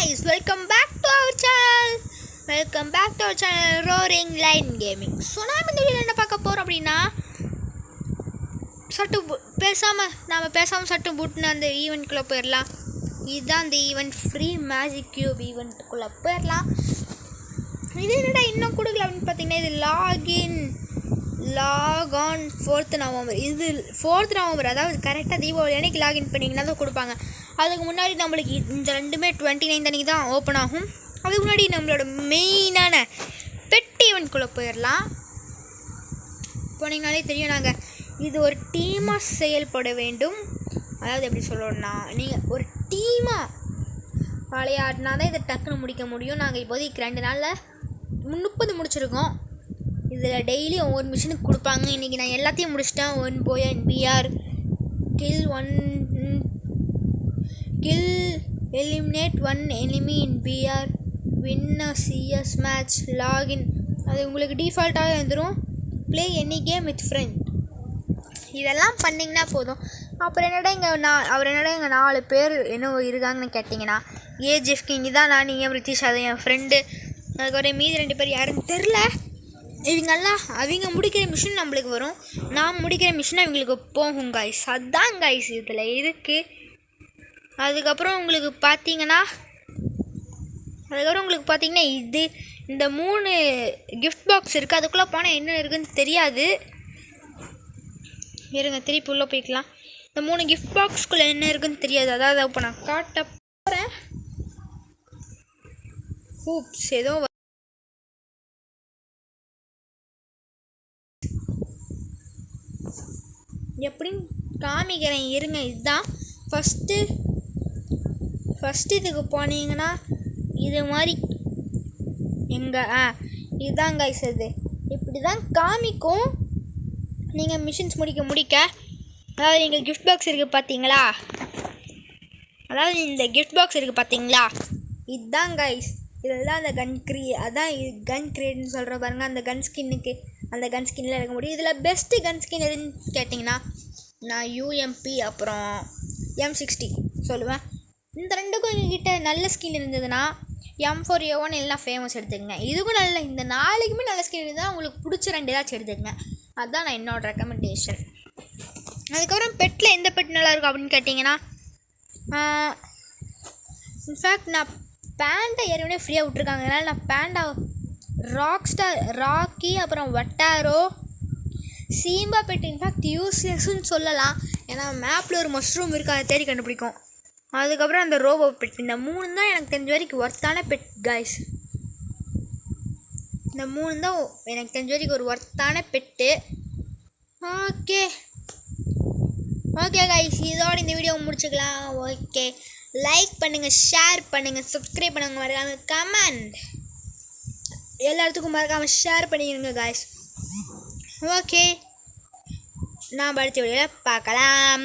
guys, welcome back to our channel Roaring Lion Gaming. So நாம இந்த வீடியோல என்ன பார்க்க போறோம் அப்படினா பேசாம சட்டு புட்ன அந்த ஈவென்ட்க்குள்ள போயிரலாம். இதுதான் அந்த ஈவென்ட் ஃப்ரீ மேஜிக் கியூப் ஈவென்ட்க்குள்ள போயிரலாம். இது என்னடா இன்னும் கொடுக்கல அப்படின்னு பார்த்தீங்கன்னா இது லாக் ஆன் 4th November. இது 4th November, அதாவது கரெக்டாக தீபாவளி அன்னைக்கு லாகின் பண்ணிங்கன்னா தான் கொடுப்பாங்க. அதுக்கு முன்னாடி நம்மளுக்கு இந்த ரெண்டுமே 29 அன்னைக்கு தான் ஓப்பன் ஆகும். அதுக்கு முன்னாடி நம்மளோட மெயினான பெட் ஈவென்ட்குள்ளே போயிடலாம். போனீங்கனாலே தெரியும், நாங்கள் இது ஒரு டீமாக செயல்பட வேண்டும். அதாவது எப்படி சொல்லணும்னா, நீங்கள் ஒரு டீமாக விளையாடினா தான் இதை டக்குன்னு முடிக்க முடியும். நாங்கள் இப்போதைக்கு 2 நாளில் 30 முடிச்சிருக்கோம். இதில் டெய்லி ஒவ்வொரு மிஷினுக்கு கொடுப்பாங்க. இன்றைக்கி நான் எல்லாத்தையும் முடிச்சிட்டேன். 1 boy and BR, kill eliminate 1 enemy in BR, win a CS match, login. அது உங்களுக்கு டிஃபால்ட்டாகவே வந்துடும். Play any game with friend. இதெல்லாம் பண்ணிங்கன்னா போதும். அப்புறம் என்னடா இங்கே 4 பேர் என்ன இருக்காங்கன்னு கேட்டிங்கன்னா, ஏஜிஎஃப் கிங் தான் நான், நீங்கள் ரித்திஷ், அதை என் ஃப்ரெண்டு. அதுக்கப்புறம் மீதி 2 பேர் யாருன்னு தெரில. இவங்கெல்லாம் அவங்க முடிக்கிற மிஷின் நம்மளுக்கு வரும், நான் முடிக்கிற மிஷின் அவங்களுக்கு போகும் கைஸ். அதுதான் கைஸ் இதில் இருக்குது. அதுக்கப்புறம் உங்களுக்கு பார்த்தீங்கன்னா இந்த 3 கிஃப்ட் பாக்ஸ் இருக்குது. அதுக்குள்ளே போனால் என்ன இருக்குதுன்னு தெரியாது. இருங்க, திருப்பி உள்ளே போய்க்கலாம். இந்த 3 கிஃப்ட் பாக்ஸ்குள்ளே என்ன இருக்குதுன்னு தெரியாது. அதாவது இப்போ நான் காட்ட போகிறேன். ஹூப்ஸ் ஏதோ எப்படின்னு காமிக்கிறேன், இருங்க. இதுதான் ஃபஸ்ட்டு இதுக்கு போனீங்கன்னா இது மாதிரி இதுதான் கைஸ். இது இப்படி தான் காமிக்கும் நீங்கள் மிஷின்ஸ் முடிக்க. அதாவது நீங்கள் கிஃப்ட் பாக்ஸ் இருக்குது பார்த்தீங்களா, இந்த இதுதான் கைஸ். இதெல்லாம் அந்த அதான் இது கன் கிரியேட்னு சொல்கிற பாருங்க. அந்த கன் ஸ்கின்னில் இருக்க முடியும். இதில் பெஸ்ட்டு கன் ஸ்கின் எதுன்னு கேட்டிங்கன்னா நான் UMP அப்புறம் M60 சொல்லுவேன். இந்த 2க்கும் எங்ககிட்ட நல்ல ஸ்கின் இருந்ததுன்னா M4A1 எல்லாம் ஃபேமஸ் எடுத்துக்கங்க. இதுக்கும் இந்த 4க்குமே நல்ல ஸ்கின் இருந்தால் உங்களுக்கு பிடிச்ச 2 ஏதாச்சும் எடுத்துக்கங்க. அதுதான் நான் என்னோடய ரெக்கமெண்டேஷன். அதுக்கப்புறம் பெட்டில் எந்த பெட் நல்லாயிருக்கும் அப்படின்னு கேட்டிங்கன்னா, இன்ஃபேக்ட் நான் பேண்டா ஏற்கனவே ஃப்ரீயாக விட்ருக்காங்க. அதனால் நான் பேண்டா, ராக்கி, அப்புறம் வட்டாரோ, சீம்பா பெட் இன்ஃபேக்ட் யூஸ்லெஸ்ன்னு சொல்லலாம். ஏன்னா மேப்பில் ஒரு மஷ்ரூம் இருக்குது, அதை தேடி கண்டுபிடிக்கும். அதுக்கப்புறம் அந்த ரோபோ பெட். இந்த 3 தான் எனக்கு தெரிஞ்ச வரைக்கும் ஒர்த்தான பெட் கைஸ். இந்த 3 தான் எனக்கு தெரிஞ்ச வரைக்கும் ஒரு ஒர்த்தான பெட்டு. ஓகே கைஸ், இதோட இந்த வீடியோ முடிச்சுக்கலாம். ஓகே, லைக் பண்ணுங்கள், ஷேர் பண்ணுங்கள், சப்ஸ்கிரைப் பண்ணுங்கள், மறக்காமல் கமெண்ட் எல்லாத்துக்கும் மறக்காமல் ஷேர் பண்ணிடுங்க கைஸ். ஓகே, நான் அடுத்த வீடியோவில் பார்க்கலாம்.